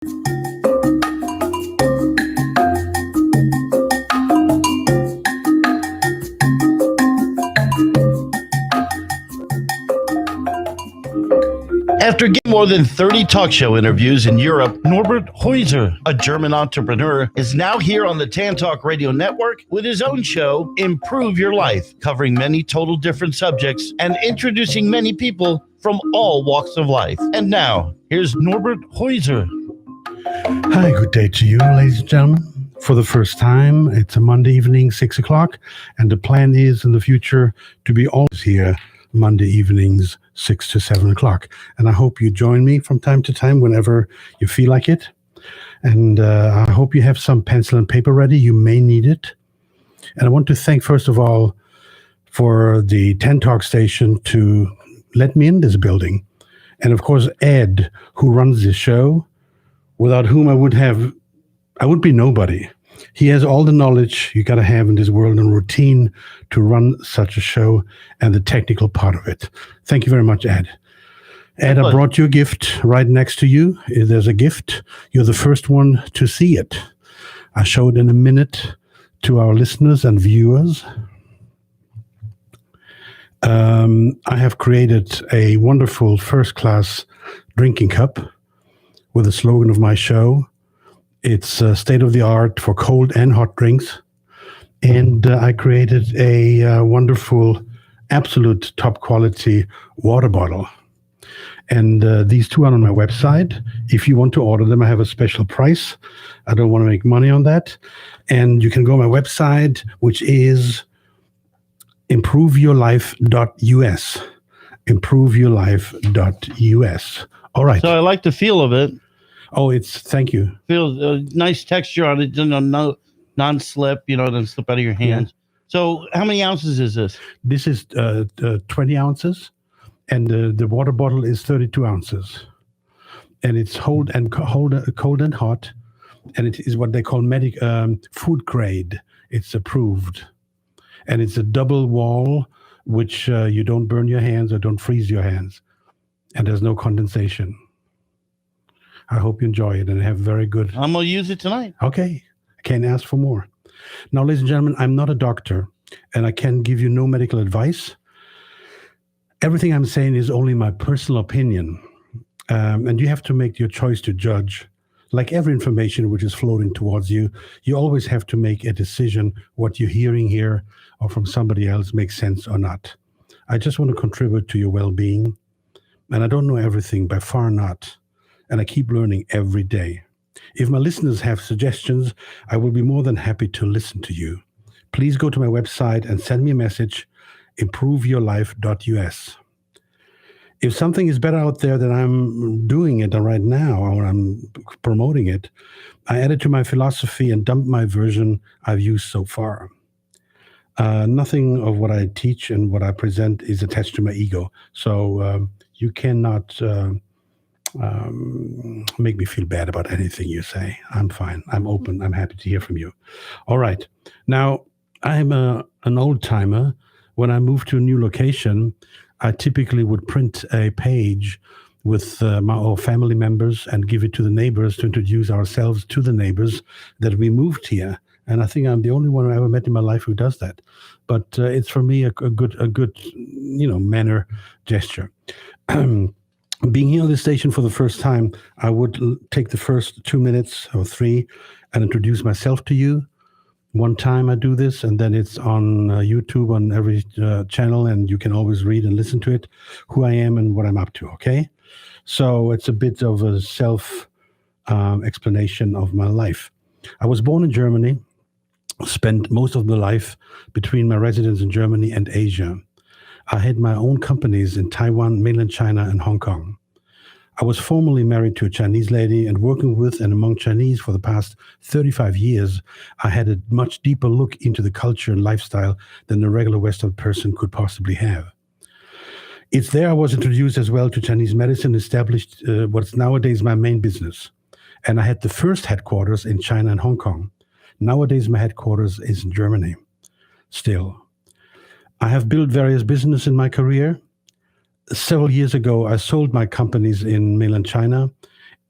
After getting more than 30 talk show interviews in Europe, Norbert Heuser, a German entrepreneur, is now here on the Tan Talk Radio Network with his own show, Improve Your Life, covering many total different subjects and introducing many people from all walks of life. And now, here's Norbert Heuser. Hi, good day to you, ladies and gentlemen. For the first time, it's a Monday evening, 6 o'clock, and the plan is in the future to be always here Monday evenings, 6 to 7 o'clock. And I hope you join me from time to time whenever you feel like it. And I hope you have some pencil and paper ready. You may need it. And I want to thank, first of all, for the Tan Talk station to let me in this building. And of course, Ed, who runs this show, without whom I would be nobody. He has all the knowledge you got to have in this world and routine to run such a show and the technical part of it. Thank you very much, Ed. Ed, I brought you a gift right next to you. There's a gift. You're the first one to see it. I'll show it in a minute to our listeners and viewers. I have created a wonderful first-class drinking cup with the slogan of my show. It's state-of-the-art for cold and hot drinks. And I created a wonderful, absolute top-quality water bottle. And these two are on my website. If you want to order them, I have a special price. I don't want to make money on that. And you can go to my website, which is improveyourlife.us. Improveyourlife.us. All right. So I like the feel of it. Oh, thank you. Feels a nice texture on it, no non-slip, doesn't slip out of your hands. Yeah. So how many ounces is this? This is 20 ounces, and the water bottle is 32 ounces. And it's cold and hot, and it is what they call food grade. It's approved. And it's a double wall, which you don't burn your hands or don't freeze your hands. And there's no condensation. I hope you enjoy it and have very good. I'm going to use it tonight. Okay. I can't ask for more. Now, ladies and gentlemen, I'm not a doctor and I can give you no medical advice. Everything I'm saying is only my personal opinion. And you have to make your choice to judge. Like every information which is floating towards you, you always have to make a decision what you're hearing here or from somebody else makes sense or not. I just want to contribute to your well-being. And I don't know everything, by far not. And I keep learning every day. If my listeners have suggestions, I will be more than happy to listen to you. Please go to my website and send me a message, improveyourlife.us. If something is better out there than I'm doing it right now, or I'm promoting it, I add it to my philosophy and dump my version I've used so far. Nothing of what I teach and what I present is attached to my ego. So you cannot make me feel bad about anything you say. I'm fine. I'm open. I'm happy to hear from you. All right. Now, I'm an old timer. When I move to a new location, I typically would print a page with my family members and give it to the neighbors to introduce ourselves to the neighbors that we moved here. And I think I'm the only one I ever met in my life who does that. But it's for me a good manner gesture. Being here on this station for the first time, I would take the first 2 minutes or 3 and introduce myself to you. One time I do this, and then it's on YouTube on every channel, and you can always read and listen to it, who I am and what I'm up to, okay? So it's a bit of a self-explanation of my life. I was born in Germany, spent most of my life between my residence in Germany and Asia. I had my own companies in Taiwan, mainland China, and Hong Kong. I was formerly married to a Chinese lady, and working with and among Chinese for the past 35 years, I had a much deeper look into the culture and lifestyle than a regular Western person could possibly have. It's there I was introduced as well to Chinese medicine, established what's nowadays my main business. And I had the first headquarters in China and Hong Kong. Nowadays, my headquarters is in Germany, still. I have built various businesses in my career. Several years ago, I sold my companies in mainland China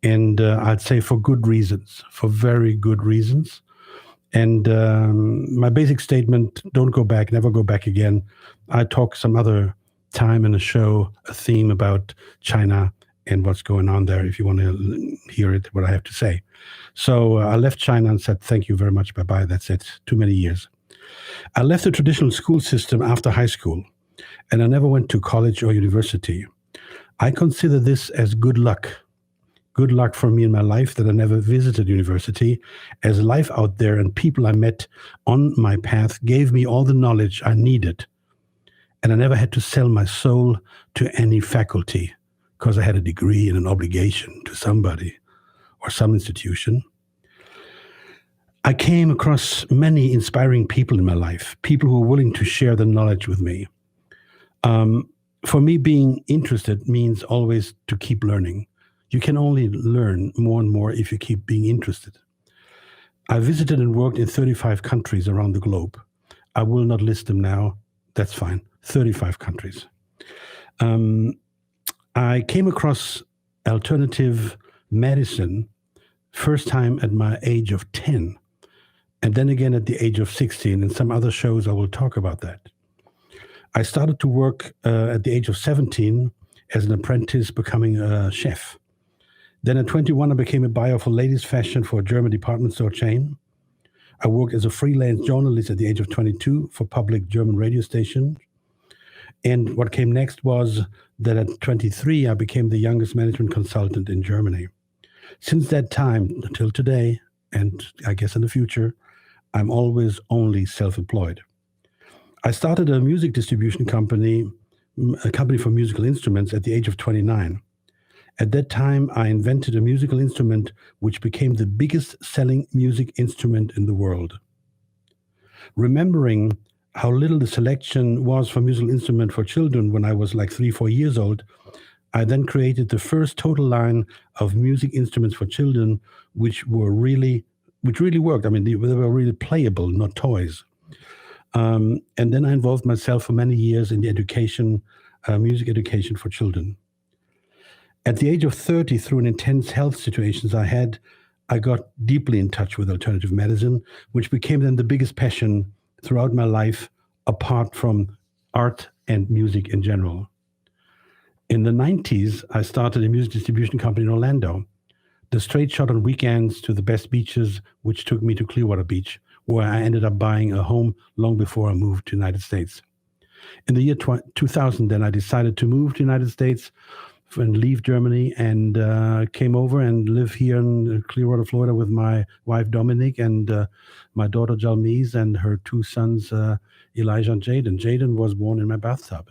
And I'd say for good reasons, for very good reasons. And my basic statement, don't go back, never go back again. I talk some other time in a show, a theme about China and what's going on there, if you want to hear it, what I have to say. So I left China and said, thank you very much, bye-bye, that's it, too many years. I left the traditional school system after high school, and I never went to college or university. I consider this as good luck. Good luck for me in my life that I never visited university, as life out there and people I met on my path gave me all the knowledge I needed. And I never had to sell my soul to any faculty because I had a degree and an obligation to somebody or some institution. I came across many inspiring people in my life, people who were willing to share their knowledge with me. For me, being interested means always to keep learning. You can only learn more and more if you keep being interested. I visited and worked in 35 countries around the globe. I will not list them now. That's fine. 35 countries. I came across alternative medicine first time at my age of 10, and then again at the age of 16. In some other shows, I will talk about that. I started to work at the age of 17 as an apprentice, becoming a chef. Then at 21, I became a buyer for ladies' fashion for a German department store chain. I worked as a freelance journalist at the age of 22 for public German radio station. And what came next was that at 23, I became the youngest management consultant in Germany. Since that time until today, and I guess in the future, I'm always only self-employed. I started a music distribution company, a company for musical instruments, at the age of 29. At that time, I invented a musical instrument which became the biggest selling music instrument in the world. Remembering how little the selection was for musical instrument for children when I was like 3-4 years old, I then created the first total line of music instruments for children, which really worked. I mean, they were really playable, not toys. And then I involved myself for many years in the education, music education for children. At the age of 30, through an intense health situations I had, I got deeply in touch with alternative medicine, which became then the biggest passion throughout my life, apart from art and music in general. In the 90s, I started a music distribution company in Orlando. The straight shot on weekends to the best beaches, which took me to Clearwater Beach, where I ended up buying a home long before I moved to the United States. In the year 2000, then I decided to move to the United States and leave Germany, and came over and live here in Clearwater, Florida, with my wife Dominique and my daughter Jalmise and her 2 sons Elijah and Jaden. Jaden was born in my bathtub.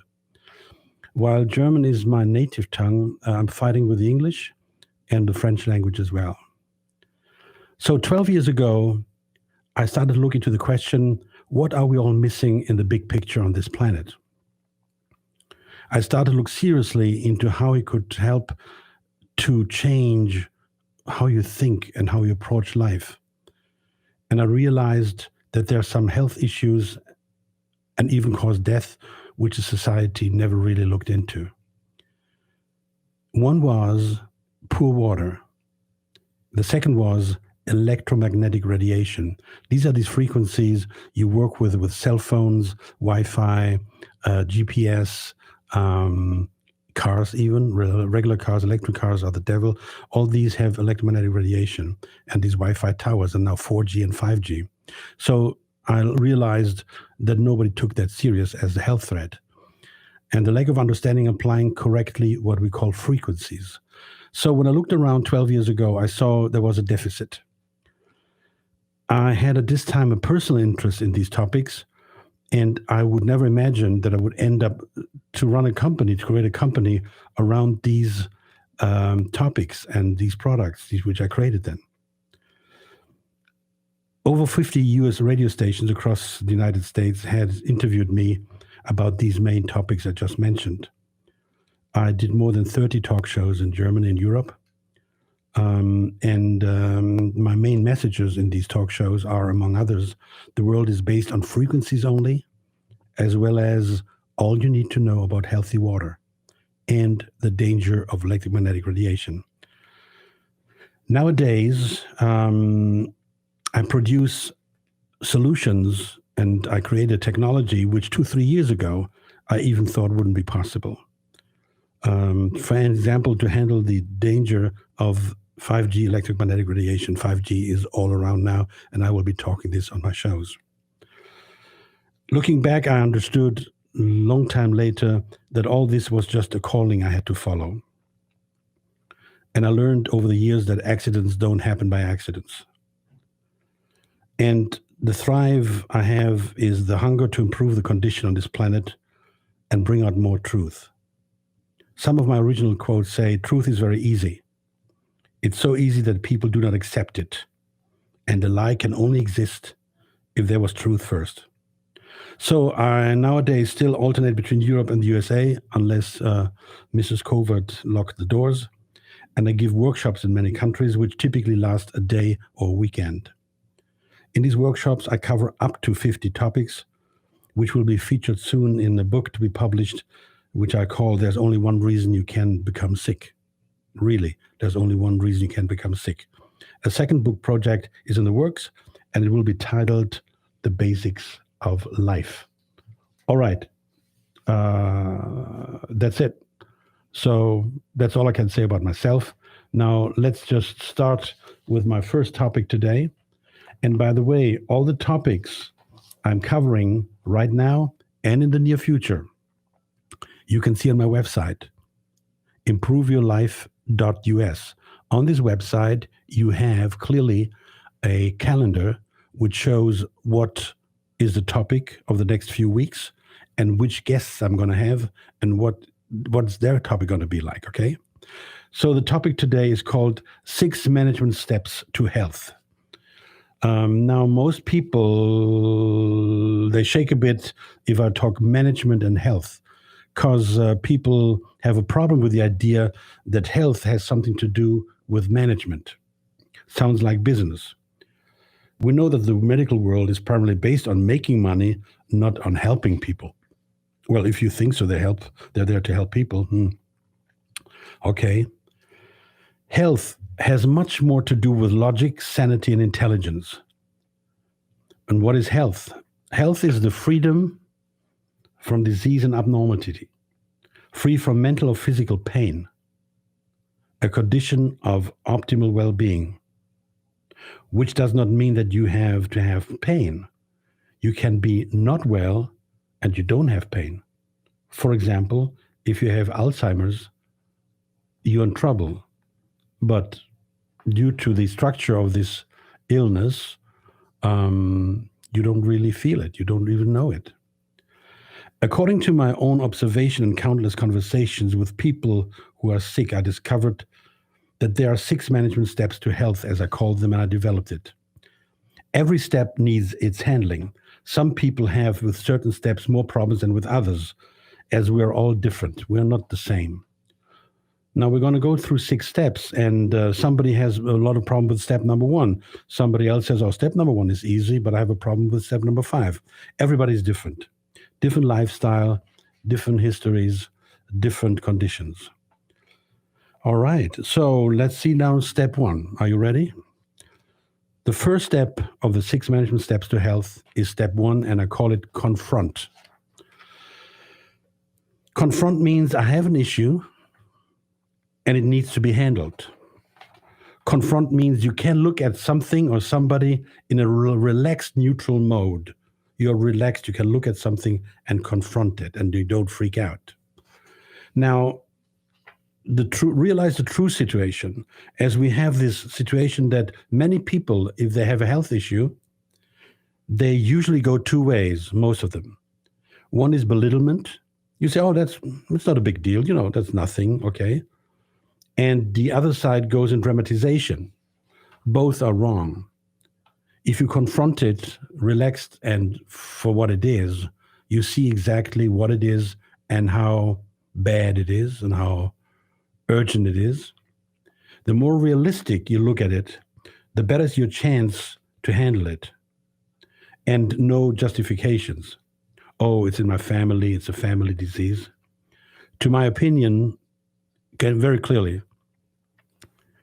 While German is my native tongue, I'm fighting with the English and the French language as well. So 12 years ago, I started looking to the question, what are we all missing in the big picture on this planet? I started to look seriously into how it could help to change how you think and how you approach life. And I realized that there are some health issues and even cause death, which the society never really looked into. One was poor water. The second was electromagnetic radiation. These are these frequencies you work with cell phones, Wi-Fi, GPS, cars, even regular cars, electric cars are the devil. All these have electromagnetic radiation, and these Wi-Fi towers are now 4G and 5G. So I realized that nobody took that serious as a health threat, and the lack of understanding applying correctly what we call frequencies. So when I looked around 12 years ago, I saw there was a deficit. I had at this time a personal interest in these topics, and I would never imagine that I would end up to run a company, to create a company around these topics and these products, which I created then. Over 50 US radio stations across the United States had interviewed me about these main topics I just mentioned. I did more than 30 talk shows in Germany and Europe. My main messages in these talk shows are, among others, the world is based on frequencies only, as well as all you need to know about healthy water and the danger of electromagnetic radiation. Nowadays, I produce solutions and I created technology which 2-3 years ago I even thought wouldn't be possible. For example, to handle the danger of 5G electromagnetic radiation. 5G is all around now, and I will be talking this on my shows. Looking back, I understood a long time later that all this was just a calling I had to follow. And I learned over the years that accidents don't happen by accidents. And the thrive I have is the hunger to improve the condition on this planet and bring out more truth. Some of my original quotes say, truth is very easy. It's so easy that people do not accept it. And a lie can only exist if there was truth first. So I nowadays still alternate between Europe and the USA, unless Mrs. Covert locked the doors. And I give workshops in many countries, which typically last a day or a weekend. In these workshops, I cover up to 50 topics, which will be featured soon in a book to be published, which I call There's Only One Reason You Can Become Sick. Really, there's only one reason you can become sick. A second book project is in the works, and it will be titled The Basics of Life. All right. That's it. So that's all I can say about myself. Now, let's just start with my first topic today. And by the way, all the topics I'm covering right now and in the near future, you can see on my website, improveyourlife.us. On this website, you have clearly a calendar which shows what is the topic of the next few weeks and which guests I'm going to have and what's their topic going to be like, okay? So the topic today is called 6 Management Steps to Health. Now, most people, they shake a bit if I talk management and health, because people have a problem with the idea that health has something to do with management. Sounds like business. We know that the medical world is primarily based on making money, not on helping people. Well, if you think so, they're there to help people. Okay. Health has much more to do with logic, sanity, and intelligence. And what is health? Health is the freedom from disease and abnormality, free from mental or physical pain, a condition of optimal well-being, which does not mean that you have to have pain. You can be not well and you don't have pain. For example, if you have Alzheimer's, you're in trouble. But due to the structure of this illness, you don't really feel it. You don't even know it. According to my own observation and countless conversations with people who are sick, I discovered that there are 6 management steps to health, as I called them, and I developed it. Every step needs its handling. Some people have with certain steps more problems than with others, as we're all different. We're not the same. Now we're going to go through 6 steps, and somebody has a lot of problem with step number 1. Somebody else says, oh, step number 1 is easy, but I have a problem with step number 5. Everybody's different. Different lifestyle, different histories, different conditions. All right, so let's see now step 1. Are you ready? The first step of the 6 management steps to health is step 1, and I call it confront. Confront means I have an issue and it needs to be handled. Confront means you can look at something or somebody in a relaxed, neutral mode. You're relaxed, you can look at something and confront it, and you don't freak out. Now, realize the true situation, as we have this situation that many people, if they have a health issue, they usually go 2 ways, most of them. One is belittlement. You say, oh, it's not a big deal, that's nothing, okay? And the other side goes in dramatization. Both are wrong. If you confront it relaxed and for what it is, you see exactly what it is and how bad it is and how urgent it is. The more realistic you look at it, the better is your chance to handle it. And no justifications. Oh, it's in my family, it's a family disease. To my opinion, very clearly,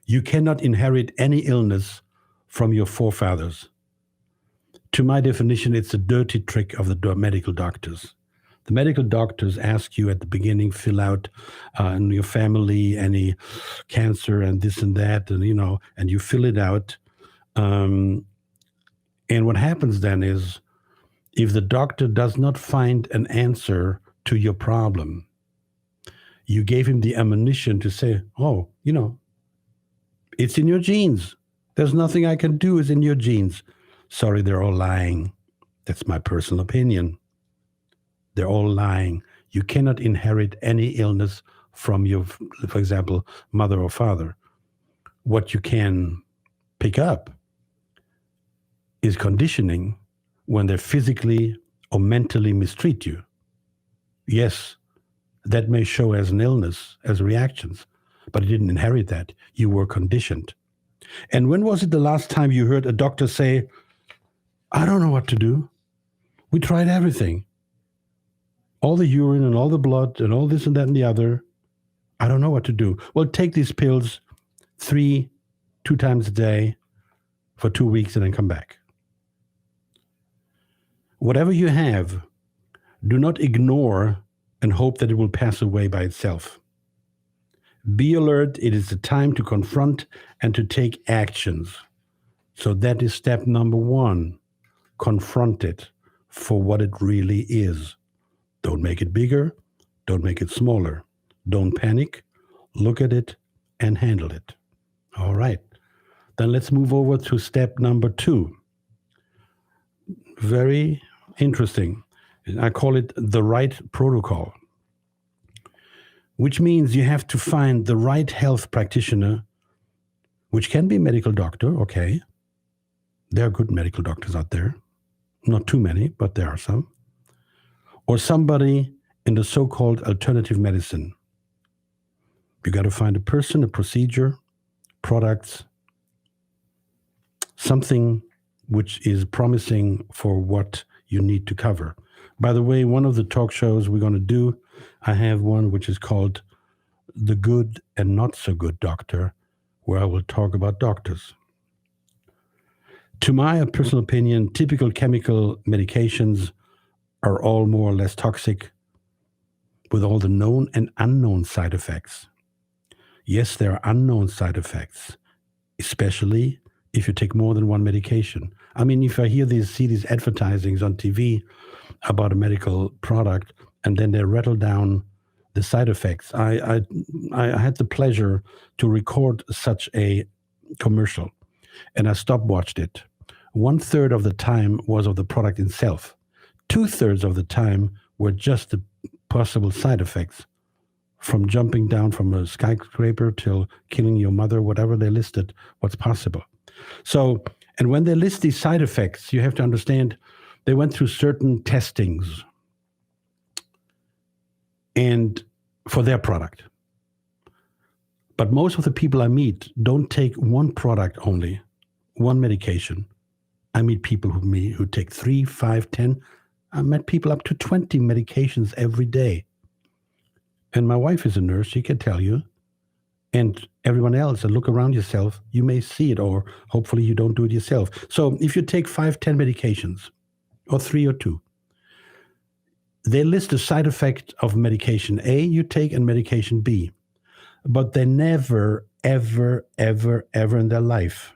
You cannot inherit any illness from your forefathers. To my definition, it's a dirty trick of the medical doctors. The medical doctors ask you at the beginning, fill out in your family any cancer and this and that, and you fill it out. And what happens then is, if the doctor does not find an answer to your problem, you gave him the ammunition to say, oh, it's in your genes. There's nothing I can do. It's in your genes. Sorry, they're all lying. That's my personal opinion. They're all lying. You cannot inherit any illness from your, for example, mother or father. What you can pick up is conditioning when they physically or mentally mistreat you. Yes, that may show as an illness, as reactions, but you didn't inherit that. You were conditioned. And when was it the last time you heard a doctor say, I don't know what to do. We tried everything. All the urine and all the blood and all this and that and the other. I don't know what to do. Well, take these pills 2 times a day for 2 weeks and then come back. Whatever you have, do not ignore and hope that it will pass away by itself. Be alert. It is the time to confront and to take actions. So that is step number 1. Confront it for what it really is. Don't make it bigger. Don't make it smaller. Don't panic. Look at it and handle it. All right. Then let's move over to step number 2. Very interesting. I call it the right protocol, which means you have to find the right health practitioner, which can be a medical doctor, okay. There are good medical doctors out there. Not too many, but there are some. Or somebody in the so-called alternative medicine. You got to find a person, a procedure, products, something which is promising for what you need to cover. By the way, one of the talk shows we're going to do, I have one which is called The Good and Not So Good Doctor, where I will talk about doctors. To my personal opinion, typical chemical medications are all more or less toxic with all the known and unknown side effects. Yes, there are unknown side effects, especially if you take more than one medication. I mean, if I see these advertisings on TV about a medical product, and then they rattle down the side effects. I had the pleasure to record such a commercial, and I stopwatched it. 1/3 of the time was of the product itself. 2/3 of the time were just the possible side effects, from jumping down from a skyscraper till killing your mother, whatever they listed, what's possible. So, and when they list these side effects, you have to understand they went through certain testings and for their product. But most of the people I meet don't take one product only, one medication. I meet people who take 3, 5, 10. I met people up to 20 medications every day. And my wife is a nurse, she can tell you. And everyone else, and look around yourself, you may see it, or hopefully you don't do it yourself. So if you take 5, 10 medications, or 3 or 2, they list the side effect of medication A you take and medication B. But they never, ever, ever, ever in their life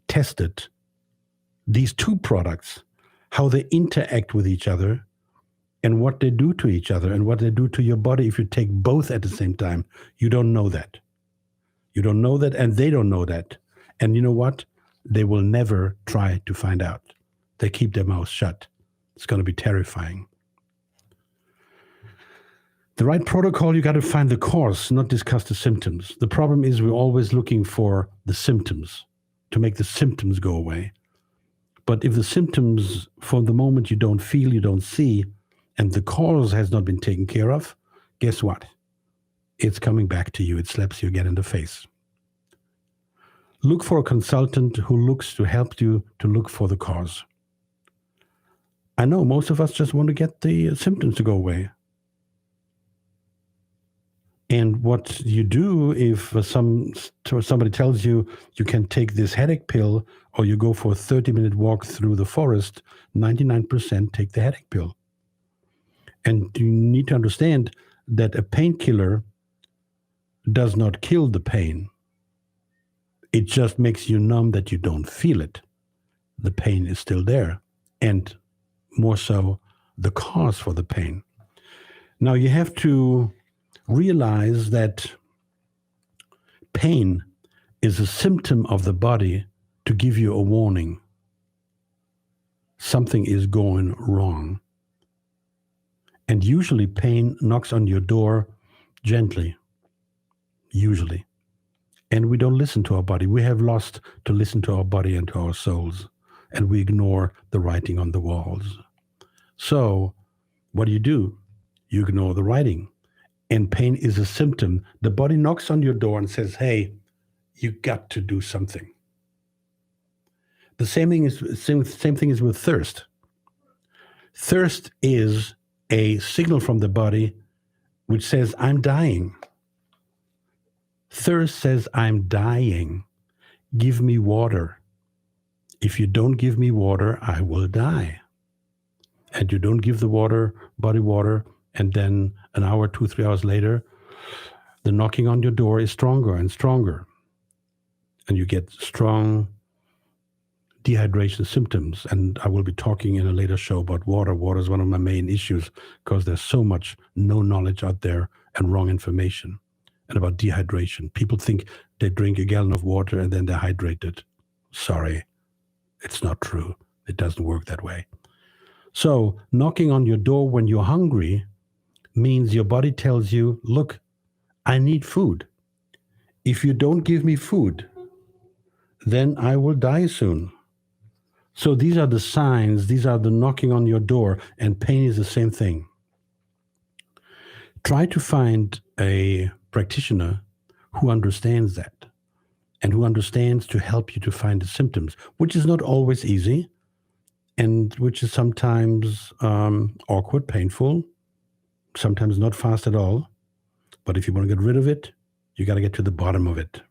tested these 2 products, how they interact with each other, and what they do to each other, and what they do to your body if you take both at the same time. You don't know that. You don't know that, and they don't know that. And you know what? They will never try to find out. They keep their mouths shut. It's going to be terrifying. The right protocol, you got to find the cause, not discuss the symptoms. The problem is we're always looking for the symptoms, to make the symptoms go away. But if the symptoms, from the moment you don't feel, you don't see, and the cause has not been taken care of, guess what? It's coming back to you. It slaps you again in the face. Look for a consultant who looks to help you to look for the cause. I know most of us just want to get the symptoms to go away. And what you do if somebody tells you you can take this headache pill or you go for a 30-minute walk through the forest, 99% take the headache pill. And you need to understand that a painkiller does not kill the pain. It just makes you numb that you don't feel it. The pain is still there, and more so, the cause for the pain. Now, you have to realize that pain is a symptom of the body to give you a warning. Something is going wrong. And usually pain knocks on your door gently, usually. And we don't listen to our body. We have lost to listen to our body and to our souls, and we ignore the writing on the walls. So what do? You ignore the writing. And pain is a symptom. The body knocks on your door and says, hey, you got to do something. The same thing is with thirst. Thirst is a signal from the body which says, I'm dying. Thirst says, I'm dying. Give me water. If you don't give me water, I will die. And you don't give the body water, and then an hour, 2-3 hours later, the knocking on your door is stronger and stronger. And you get strong dehydration symptoms. And I will be talking in a later show about water. Water is one of my main issues because there's so much no knowledge out there and wrong information. And about dehydration. People think they drink a gallon of water and then they're hydrated. Sorry, it's not true. It doesn't work that way. So knocking on your door when you're hungry means your body tells you, look, I need food. If you don't give me food, then I will die soon. So these are the signs, these are the knocking on your door, and pain is the same thing. Try to find a practitioner who understands that and who understands to help you to find the symptoms, which is not always easy and which is sometimes awkward, painful, sometimes not fast at all. But if you want to get rid of it, you got to get to the bottom of it.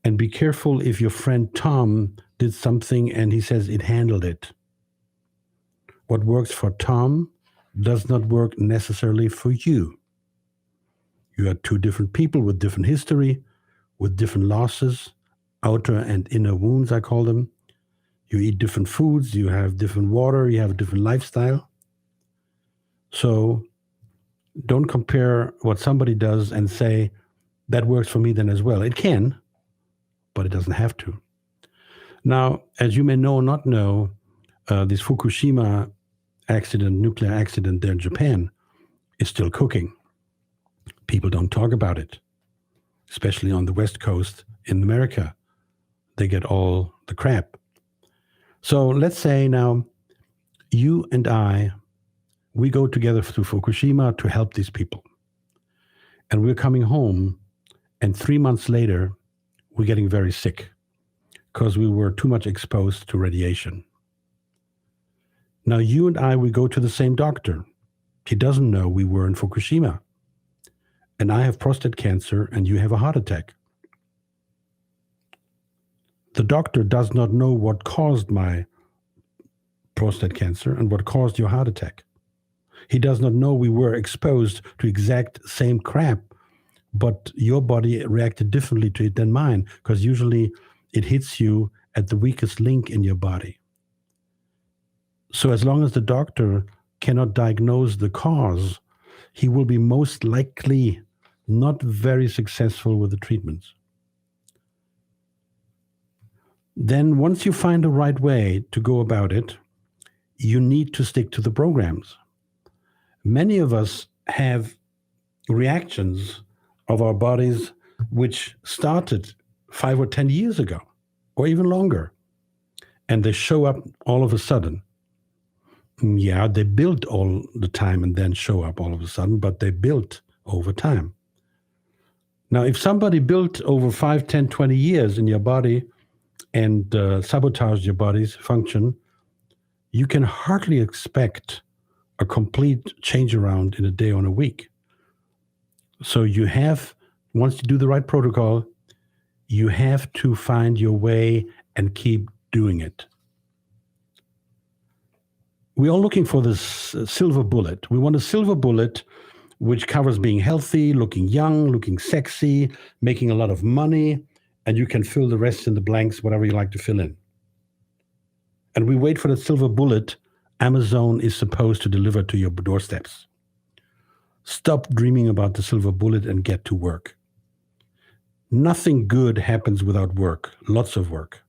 And be careful if your friend Tom did something and he says it handled it. What works for Tom does not work necessarily for you. You are two different people with different history, with different losses, outer and inner wounds, I call them. You eat different foods, you have different water, you have a different lifestyle. So don't compare what somebody does and say, that works for me then as well. It can, but it doesn't have to. Now, as you may know or not know, this Fukushima accident, nuclear accident there in Japan, is still cooking. People don't talk about it, especially on the West Coast in America. They get all the crap. So let's say now you and I, we go together to Fukushima to help these people. And we're coming home, and 3 months later, we're getting very sick because we were too much exposed to radiation. Now, you and I, we go to the same doctor. He doesn't know we were in Fukushima. And I have prostate cancer, and you have a heart attack. The doctor does not know what caused my prostate cancer and what caused your heart attack. He does not know we were exposed to exact same crap, but your body reacted differently to it than mine, because usually it hits you at the weakest link in your body. So as long as the doctor cannot diagnose the cause, he will be most likely not very successful with the treatments. Then once you find the right way to go about it, you need to stick to the programs. Many of us have reactions of our bodies which started 5 or 10 years ago, or even longer, and they show up all of a sudden. Yeah, they build all the time and then show up all of a sudden, but they built over time. Now, if somebody built over 5, 10, 20 years in your body and sabotaged your body's function, you can hardly expect a complete change around in a day or in a week. So once you do the right protocol, you have to find your way and keep doing it. We're all looking for this silver bullet. We want a silver bullet which covers being healthy, looking young, looking sexy, making a lot of money, and you can fill the rest in the blanks, whatever you like to fill in. And we wait for the silver bullet Amazon is supposed to deliver to your doorsteps. Stop dreaming about the silver bullet and get to work. Nothing good happens without work, lots of work,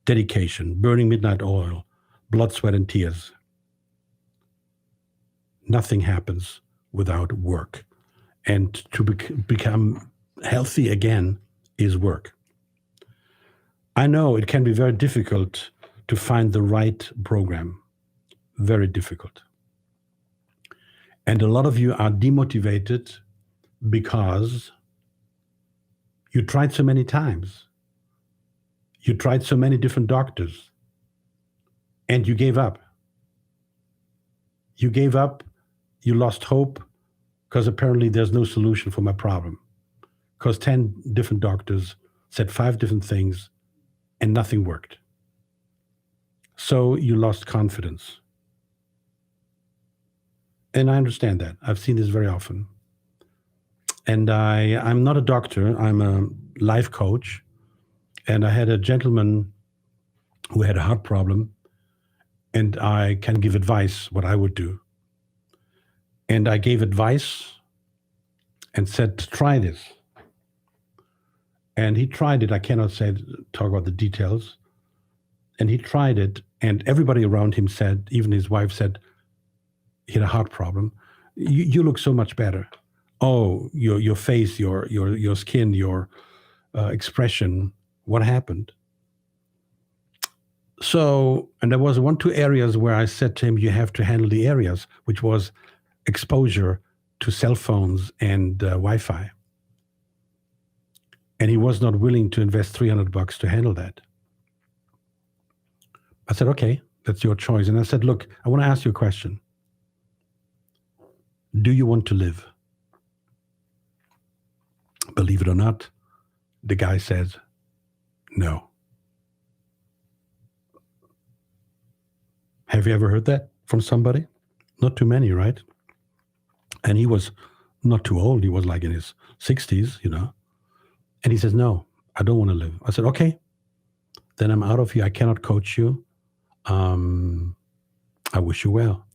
dedication, burning midnight oil, blood, sweat, and tears. Nothing happens without work. And to become healthy again is work. I know it can be very difficult to find the right program. Very difficult. And a lot of you are demotivated because you tried so many times. You tried so many different doctors. And you gave up. You gave up. You lost hope because apparently there's no solution for my problem. Because 10 different doctors said 5 different things and nothing worked. So you lost confidence. And I understand that. I've seen this very often. And I'm not a doctor. I'm a life coach. And I had a gentleman who had a heart problem. And I can give advice what I would do. And I gave advice and said, try this. And he tried it. I cannot talk about the details. And he tried it. And everybody around him said, even his wife said, he had a heart problem. You look so much better. Oh, your face, your skin, your expression. What happened? So, and there was 1-2 areas where I said to him, you have to handle the areas, which was exposure to cell phones and Wi-Fi. And he was not willing to invest $300 to handle that. I said, okay, that's your choice. And I said, look, I want to ask you a question. Do you want to live? Believe it or not, the guy says, no. Have you ever heard that from somebody? Not too many, right? And he was not too old. He was like in his 60s, And he says, no, I don't want to live. I said, okay, then I'm out of here. I cannot coach you. I wish you well.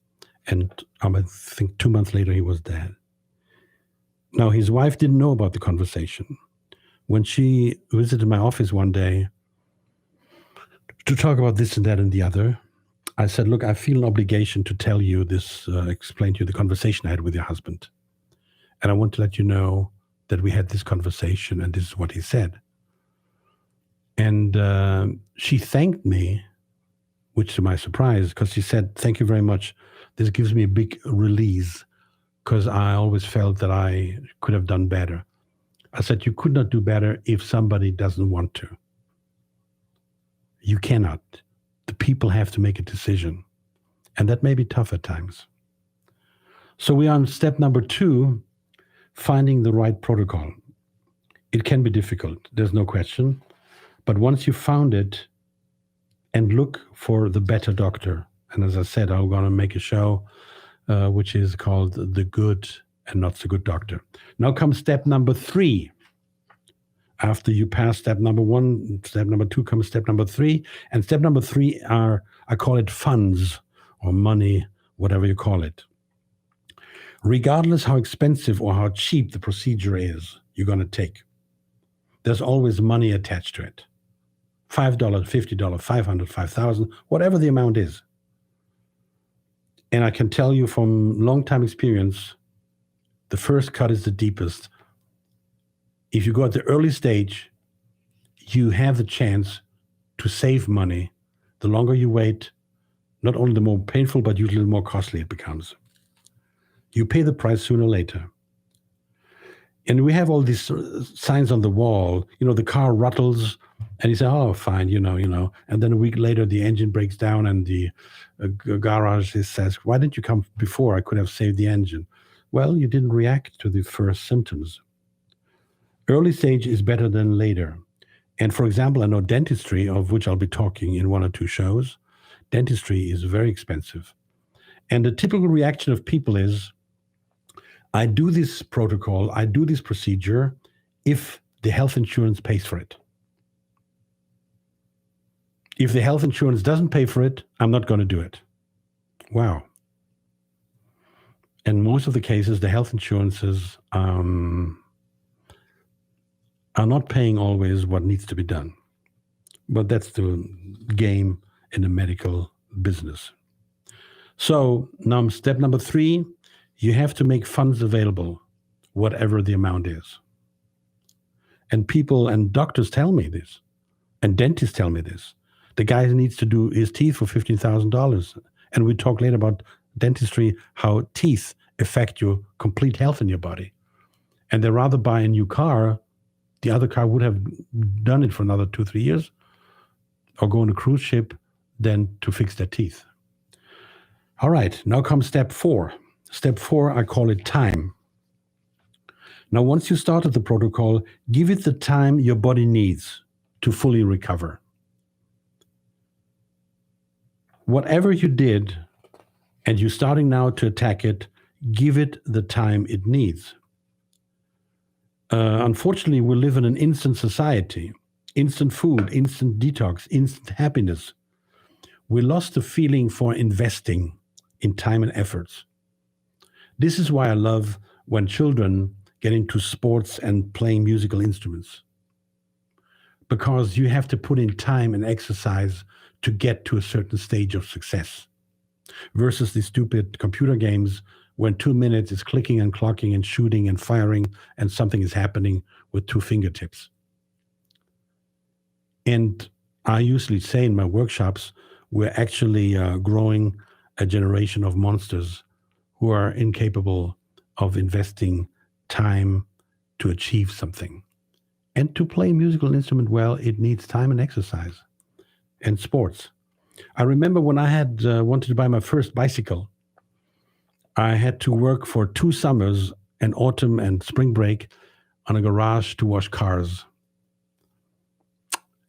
And I think 2 months later, he was dead. Now, his wife didn't know about the conversation. When she visited my office one day to talk about this and that and the other, I said, look, I feel an obligation to tell you this, explain to you the conversation I had with your husband. And I want to let you know that we had this conversation and this is what he said. And she thanked me, which to my surprise, because she said, thank you very much. This gives me a big release because I always felt that I could have done better. I said, you could not do better if somebody doesn't want to. You cannot. The people have to make a decision. And that may be tough at times. So we are on step number 2, finding the right protocol. It can be difficult, there's no question. But once you found it, and look for the better doctor. And as I said, I'm going to make a show which is called The Good and Not So Good Doctor. Now comes step number 3. After you pass step number 1, step number 2 comes step number 3. And step number 3 I call it funds or money, whatever you call it. Regardless how expensive or how cheap the procedure is you're going to take, there's always money attached to it. $5, $50, $500, $5,000, whatever the amount is. And I can tell you from long-time experience, the first cut is the deepest. If you go at the early stage, you have the chance to save money. The longer you wait, not only the more painful, but usually the more costly it becomes. You pay the price sooner or later. And we have all these signs on the wall. The car rattles, and you say, oh, fine, And then a week later, the engine breaks down, and the garage says, why didn't you come before? I could have saved the engine. Well, you didn't react to the first symptoms. Early stage is better than later. And for example, I know dentistry, of which I'll be talking in 1 or 2 shows, dentistry is very expensive. And the typical reaction of people is, I do this protocol, I do this procedure if the health insurance pays for it. If the health insurance doesn't pay for it, I'm not going to do it. Wow. In most of the cases, the health insurances are not paying always what needs to be done. But that's the game in the medical business. So now step number 3, you have to make funds available, whatever the amount is. And people and doctors tell me this, and dentists tell me this. The guy needs to do his teeth for $15,000. And we talk later about dentistry, how teeth affect your complete health in your body. And they rather buy a new car. The other car would have done it for another 2-3 years, or go on a cruise ship than to fix their teeth. All right, now comes step 4. Step 4, I call it time. Now, once you started the protocol, give it the time your body needs to fully recover. Whatever you did, and you're starting now to attack it, give it the time it needs. Unfortunately, we live in an instant society. Instant food, instant detox, instant happiness. We lost the feeling for investing in time and efforts. This is why I love when children get into sports and playing musical instruments. Because you have to put in time and exercise to get to a certain stage of success. Versus the stupid computer games when 2 minutes is clicking and clocking and shooting and firing and something is happening with 2 fingertips. And I usually say in my workshops, we're actually growing a generation of monsters who are incapable of investing time to achieve something. And to play a musical instrument well, it needs time and exercise and sports. I remember when I had wanted to buy my first bicycle, I had to work for 2 summers, an autumn and spring break, on a garage to wash cars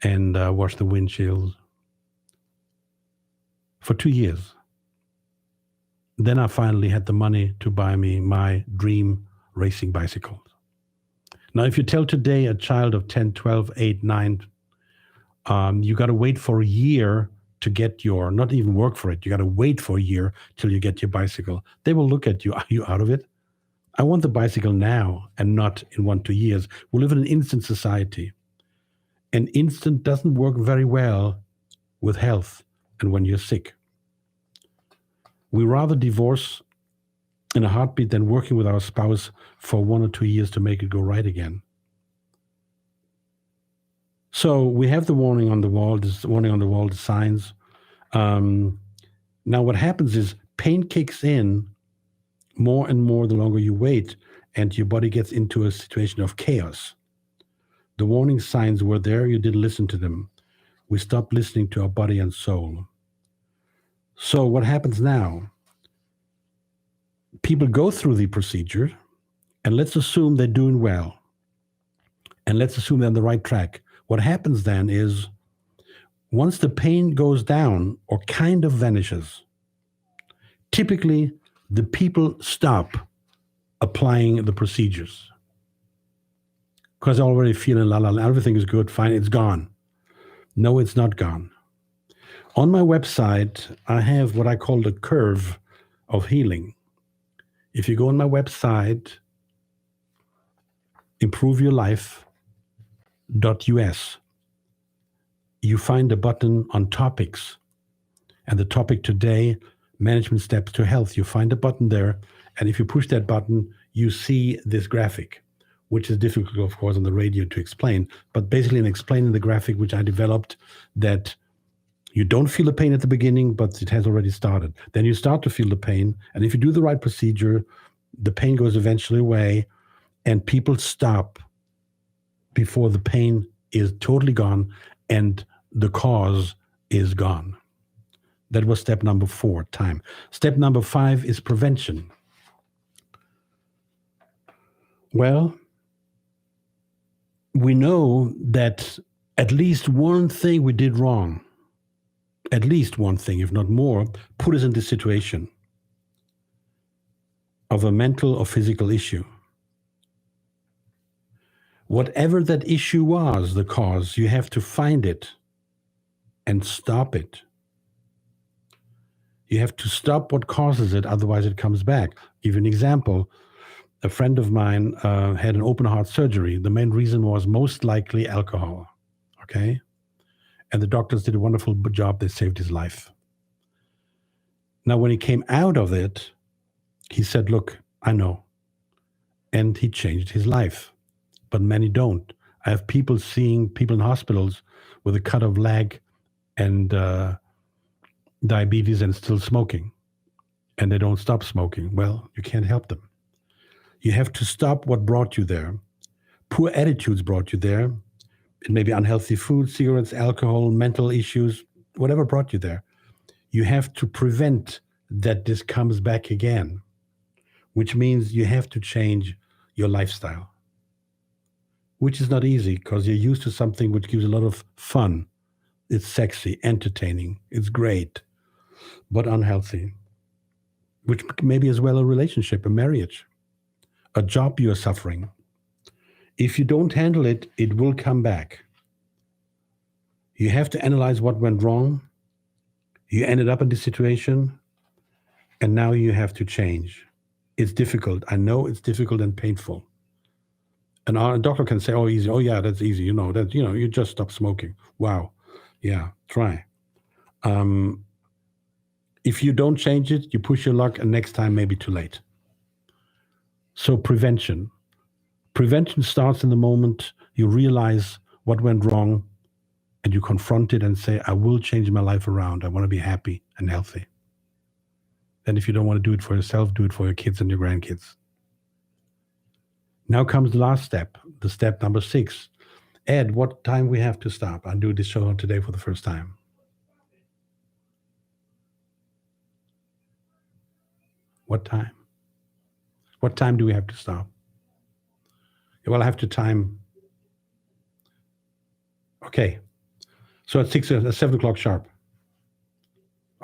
and wash the windshields for 2 years. Then I finally had the money to buy me my dream racing bicycle. Now, if you tell today a child of 10, 12, 8, 9, you got to wait for a year to get your, not even work for it, you got to wait for a year till you get your bicycle. They will look at you, are you out of it? I want the bicycle now and not in 1-2 years. We live in an instant society. And instant doesn't work very well with health and when you're sick. We rather divorce in a heartbeat than working with our spouse for 1 or 2 years to make it go right again. So we have the warning on the wall, this warning on the wall, the signs. Now what happens is pain kicks in more and more the longer you wait, and your body gets into a situation of chaos. The warning signs were there, you didn't listen to them. We stopped listening to our body and soul. So what happens now? People go through the procedure, and let's assume they're doing well. And let's assume they're on the right track. What happens then is, once the pain goes down or kind of vanishes, typically the people stop applying the procedures. Because they're already feeling la la la, everything is good, fine, it's gone. No, it's not gone. On my website, I have what I call the curve of healing. If you go on my website, improveyourlife.us, you find a button on topics. And the topic today, management steps to health, you find a button there. And if you push that button, you see this graphic, which is difficult, of course, on the radio to explain. But basically in explaining the graphic, which I developed, that you don't feel the pain at the beginning, but it has already started. Then you start to feel the pain. And if you do the right procedure, the pain goes eventually away, and people stop before the pain is totally gone and the cause is gone. That was step number 4, time. Step number 5 is prevention. Well, we know that at least one thing we did wrong, at least one thing, if not more, put us in this situation of a mental or physical issue. Whatever that issue was, the cause, you have to find it and stop it. You have to stop what causes it, otherwise it comes back. Give you an example. A friend of mine had an open heart surgery. The main reason was most likely alcohol, okay? And the doctors did a wonderful job. They saved his life. Now, when he came out of it, he said, look, I know. And he changed his life. But many don't. I have people seeing people in hospitals with a cut of leg and diabetes and still smoking. And they don't stop smoking. Well, you can't help them. You have to stop what brought you there. Poor attitudes brought you there. It may be unhealthy food, cigarettes, alcohol, mental issues, whatever brought you there. You have to prevent that this comes back again, which means you have to change your lifestyle, which is not easy because you're used to something which gives a lot of fun. It's sexy, entertaining, it's great, but unhealthy, which may be as well a relationship, a marriage, a job you're suffering. If you don't handle it, it will come back. You have to analyze what went wrong. You ended up in this situation, and now you have to change. It's difficult. I know it's difficult and painful. And a doctor can say, oh, easy. Oh, yeah, that's easy. You just stop smoking. Wow. Yeah, try. If you don't change it, you push your luck, and next time may be too late. So prevention. Prevention starts in the moment you realize what went wrong and you confront it and say, I will change my life around. I want to be happy and healthy. Then if you don't want to do it for yourself, do it for your kids and your grandkids. Now comes the last step, the step number 6. Ed, what time we have to stop? I'll do this show today for the first time. What time? What time do we have to stop? Well, I have to time. Okay. So at 7 o'clock sharp.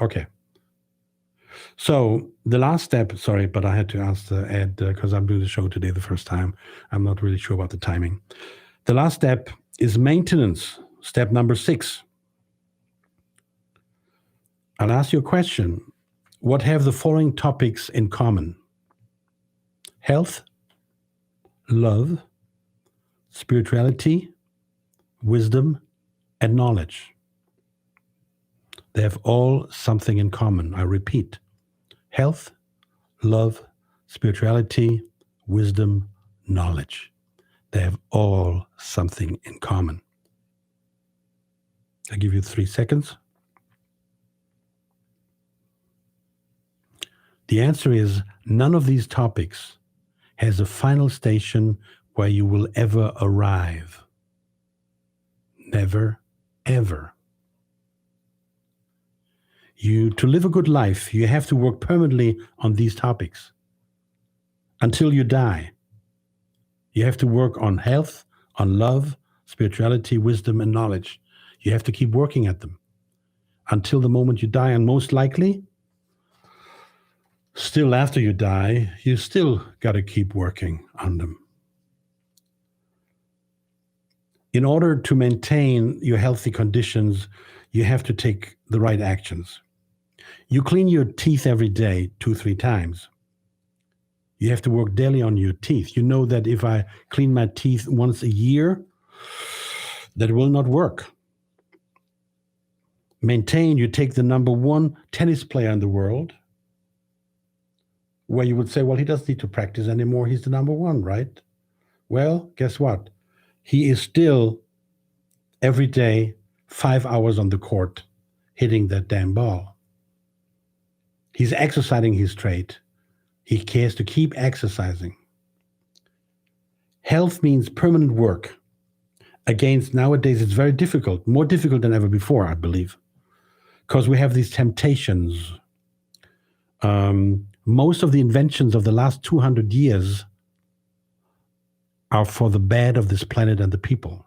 Okay. So the last step, sorry, but I had to ask Ed because I'm doing the show today the first time. I'm not really sure about the timing. The last step is maintenance, step number 6. I'll ask you a question. What have the following topics in common? Health, love, spirituality, wisdom, and knowledge. They have all something in common. I repeat, health, love, spirituality, wisdom, knowledge. They have all something in common. I'll give you 3 seconds. The answer is none of these topics has a final station where you will ever arrive. Never, ever. To live a good life, you have to work permanently on these topics until you die. You have to work on health, on love, spirituality, wisdom, and knowledge. You have to keep working at them until the moment you die, and most likely, still after you die, you still got to keep working on them. In order to maintain your healthy conditions, you have to take the right actions. You clean your teeth every day, 2-3 times. You have to work daily on your teeth. You know that if I clean my teeth once a year, that will not work. Maintain, you take the number 1 tennis player in the world, where you would say, well, he doesn't need to practice anymore. He's the number 1, right? Well, guess what? He is still every day 5 hours on the court hitting that damn ball. He's exercising his trade. He cares to keep exercising. Health means permanent work. Against nowadays, it's very difficult, more difficult than ever before, I believe, because we have these temptations. Most of the inventions of the last 200 years are for the bad of this planet and the people.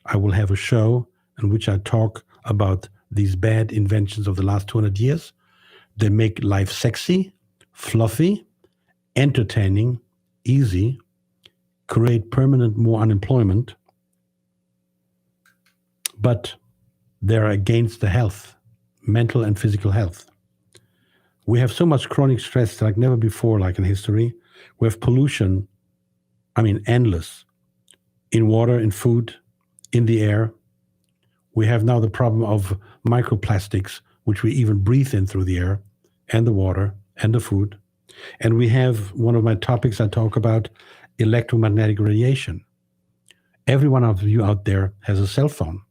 I will have a show in which I talk about these bad inventions of the last 200 years. They make life sexy, fluffy, entertaining, easy, create permanent more unemployment, but they're against the health, mental and physical health. We have so much chronic stress like never before, like in history. We have pollution, endless, in water, in food, in the air. We have now the problem of microplastics, which we even breathe in through the air and the water and the food. And we have one of my topics I talk about, electromagnetic radiation. Every one of you out there has a cell phone.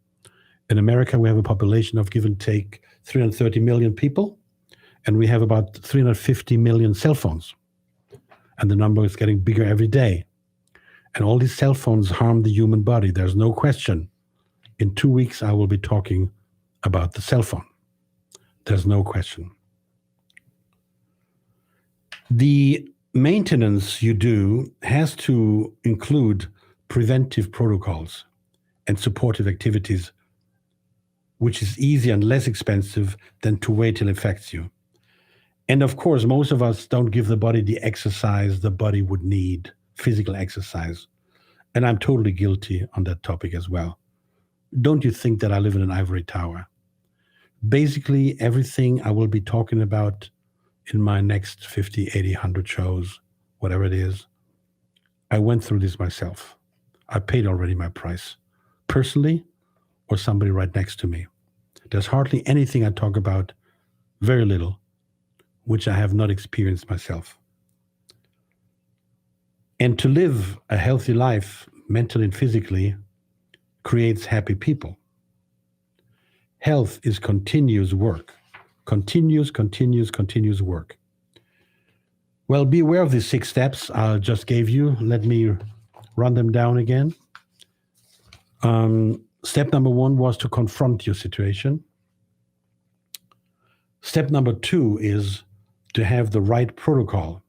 In America, we have a population of give and take 330 million people, and we have about 350 million cell phones. And the number is getting bigger every day. And all these cell phones harm the human body. There's no question. In 2 weeks, I will be talking about the cell phone. There's no question. The maintenance you do has to include preventive protocols and supportive activities, which is easier and less expensive than to wait till it affects you. And of course, most of us don't give the body the exercise the body would need, physical exercise. And I'm totally guilty on that topic as well. Don't you think that I live in an ivory tower? Basically, everything I will be talking about in my next 50, 80, 100 shows, whatever it is, I went through this myself. I paid already my price, personally or somebody right next to me. There's hardly anything I talk about, very little, which I have not experienced myself. And to live a healthy life, mentally and physically, creates happy people. Health is continuous work. Continuous work. Well, be aware of these 6 steps I just gave you. Let me run them down again. Step number 1 was to confront your situation. Step number 2 is to have the right protocol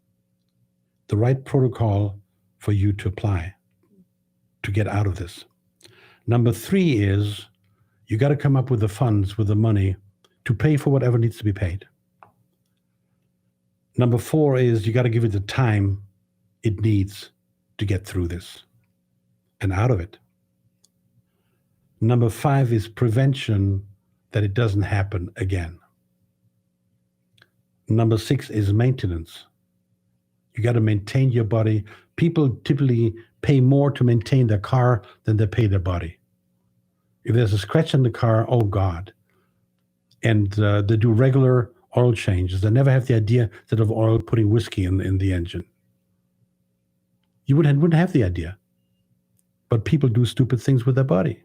for you to apply to get out of this. Number 3 is you got to come up with the funds, with the money to pay for whatever needs to be paid. Number 4 is you got to give it the time it needs to get through this and out of it. Number 5 is prevention, that it doesn't happen again. Number 6 is maintenance. You got to maintain your body. People typically pay more to maintain their car than they pay their body. If there's a scratch in the car, oh God. And they do regular oil changes. They never have the idea instead of oil putting whiskey in the engine. You wouldn't have the idea. But people do stupid things with their body.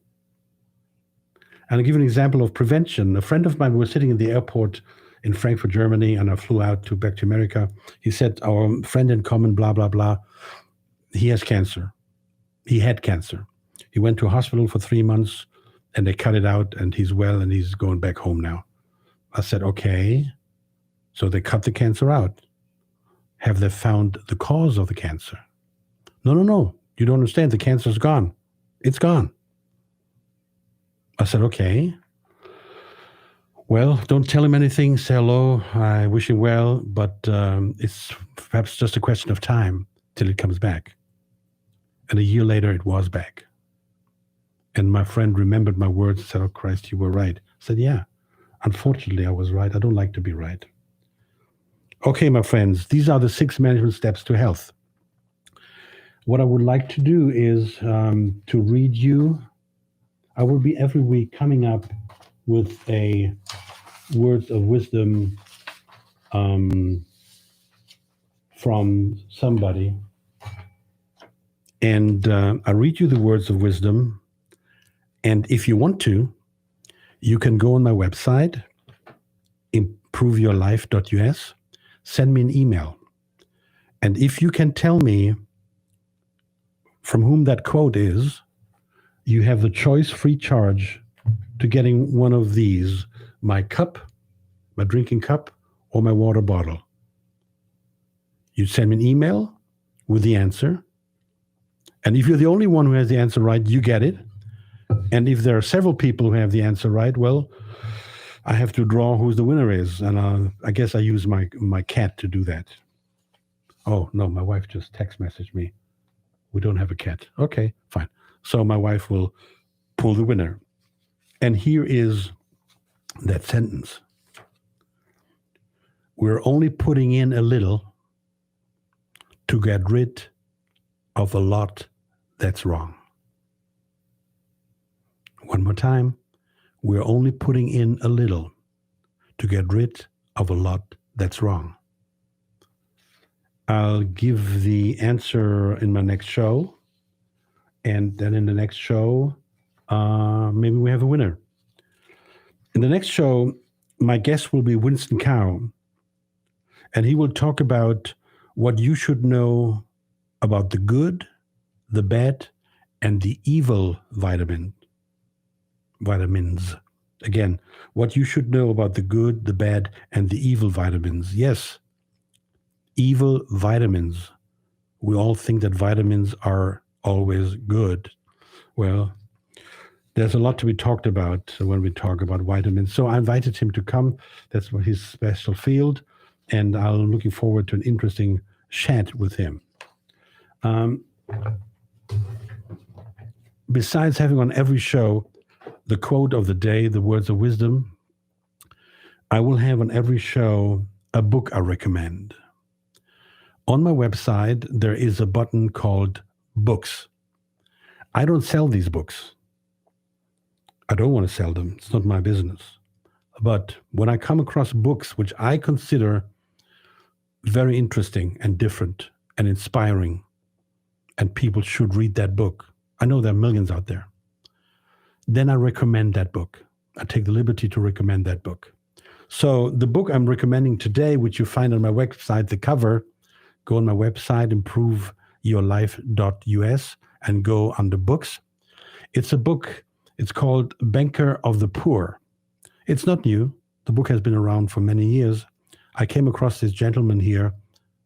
And I'll give you an example of prevention. A friend of mine was sitting in the airport in Frankfurt, Germany, and I flew out back to America. He said, our friend in common, blah, blah, blah, he has cancer. He had cancer. He went to a hospital for 3 months, and they cut it out, and he's well, and he's going back home now. I said, okay. So they cut the cancer out. Have they found the cause of the cancer? No. You don't understand. The cancer's gone. It's gone. I said, okay. Well, don't tell him anything. Say hello. I wish him well, but it's perhaps just a question of time till it comes back. And a year later, it was back. And my friend remembered my words and said, oh, Christ, you were right. I said, yeah, unfortunately, I was right. I don't like to be right. Okay, my friends, these are the 6 management steps to health. What I would like to do is to read you. I will be every week coming up with a words of wisdom from somebody. And I read you the words of wisdom. And if you want to, you can go on my website, improveyourlife.us, send me an email. And if you can tell me from whom that quote is, you have the choice free charge to getting one of these, my cup, my drinking cup, or my water bottle. You send me an email with the answer, And if you're the only one who has the answer right, you get it. And if there are several people who have the answer right, well, I have to draw who the winner is. And I guess I use my cat to do that. Oh, no, my wife just text messaged me. We don't have a cat. Okay, fine. So my wife will pull the winner. And here is that sentence. We're only putting in a little to get rid of a lot that's wrong. One more time. We're only putting in a little to get rid of a lot that's wrong. I'll give the answer in my next show. And then in the next show, maybe we have a winner. In the next show, my guest will be Winston Cow. And he will talk about what you should know about the good, the bad, and the evil vitamins. Again, what you should know about the good, the bad, and the evil vitamins. Yes, evil vitamins. We all think that vitamins are always good. Well, there's a lot to be talked about when we talk about vitamins. So I invited him to come. That's what his special field. And I'm looking forward to an interesting chat with him. Besides having on every show the quote of the day, the words of wisdom, I will have on every show a book I recommend. On my website, there is a button called Books. I don't sell these books. I don't want to sell them. It's not my business. But when I come across books which I consider very interesting and different and inspiring, and people should read that book, I know there are millions out there, then I recommend that book. I take the liberty to recommend that book. So the book I'm recommending today, which you find on my website, the cover, go on my website, improveyourlife.us, and go under books. It's a book, it's called Banker of the Poor. It's not new. The book has been around for many years. I came across this gentleman here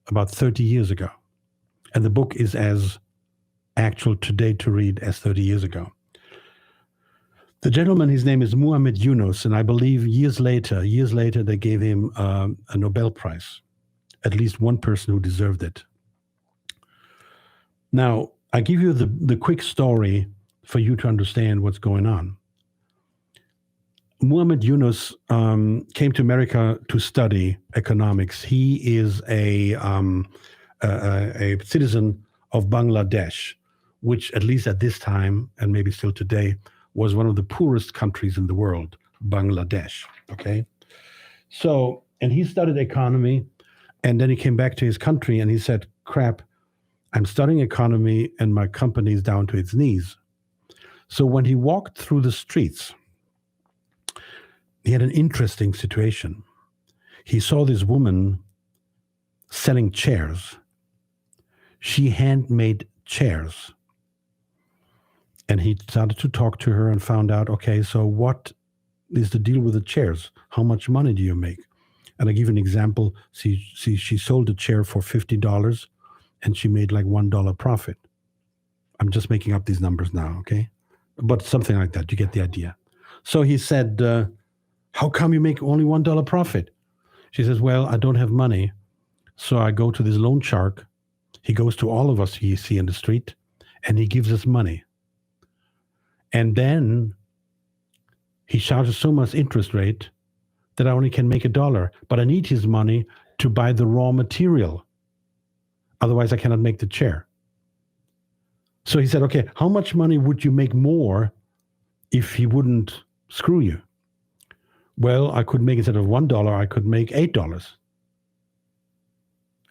about 30 years ago. And the book is as actual today to read as 30 years ago. The gentleman, his name is Muhammad Yunus, and I believe years later, they gave him a Nobel Prize. At least one person who deserved it. Now, I give you the quick story for you to understand what's going on. Muhammad Yunus came to America to study economics. He is a citizen of Bangladesh, which at least at this time, and maybe still today, was one of the poorest countries in the world, Bangladesh, okay? So, and he studied economy, and then he came back to his country and he said, crap, I'm studying economy and my company is down to its knees. So when he walked through the streets, he had an interesting situation. He saw this woman selling chairs. She handmade chairs. And he started to talk to her and found out, okay, so what is the deal with the chairs? How much money do you make? And I give an example. She sold a chair for $50 and she made like $1 profit. I'm just making up these numbers now, okay? But something like that, you get the idea. So he said, how come you make only $1 profit? She says, well, I don't have money. So I go to this loan shark. He goes to all of us you see in the street and he gives us money. And then he charges so much interest rate that I only can make $1, but I need his money to buy the raw material. Otherwise, I cannot make the chair. So he said, okay, how much money would you make more if he wouldn't screw you? Well, I could make, instead of $1, I could make $8.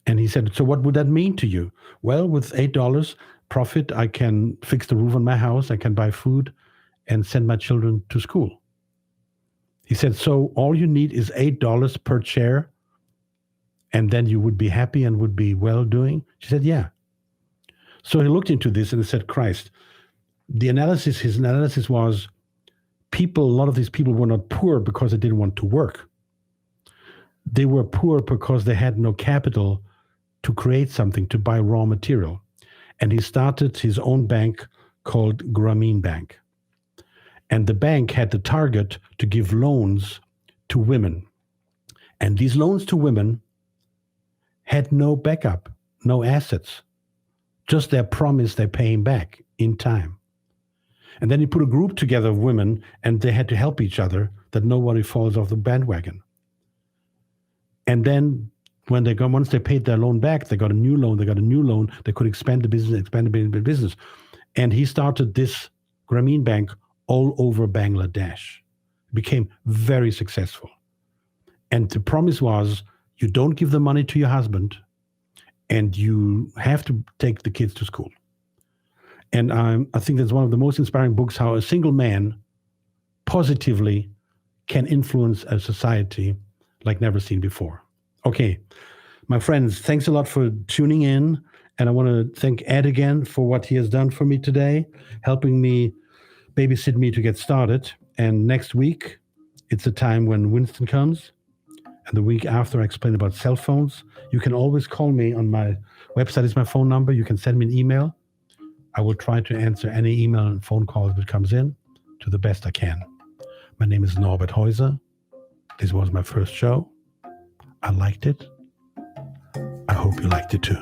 And he said, so what would that mean to you? Well, with $8 profit, I can fix the roof on my house, I can buy food and send my children to school. He said, so all you need is $8 per chair, and then you would be happy and would be well doing? She said, yeah. So he looked into this and he said, Christ, his analysis was, a lot of these people were not poor because they didn't want to work. They were poor because they had no capital to create something, to buy raw material. And he started his own bank called Grameen Bank. And the bank had the target to give loans to women. And these loans to women had no backup, no assets, just their promise they're paying back in time. And then he put a group together of women, and they had to help each other that nobody falls off the bandwagon. And then once they paid their loan back, they got a new loan, they could expand the business. And he started this Grameen Bank all over Bangladesh. It became very successful. And the promise was, you don't give the money to your husband, and you have to take the kids to school. And I think that's one of the most inspiring books, how a single man positively can influence a society like never seen before. Okay, my friends, thanks a lot for tuning in. And I want to thank Ed again for what he has done for me today, helping me babysit me to get started. And next week, it's the time when Winston comes. And the week after, I explain about cell phones. You can always call me on my website. Is my phone number. You can send me an email. I will try to answer any email and phone calls that comes in to the best I can. My name is Norbert Heuser. This was my first show. I liked it. I hope you liked it too.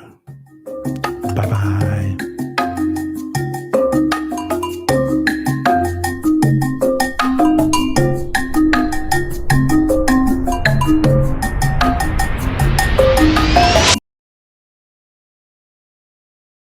Bye-bye.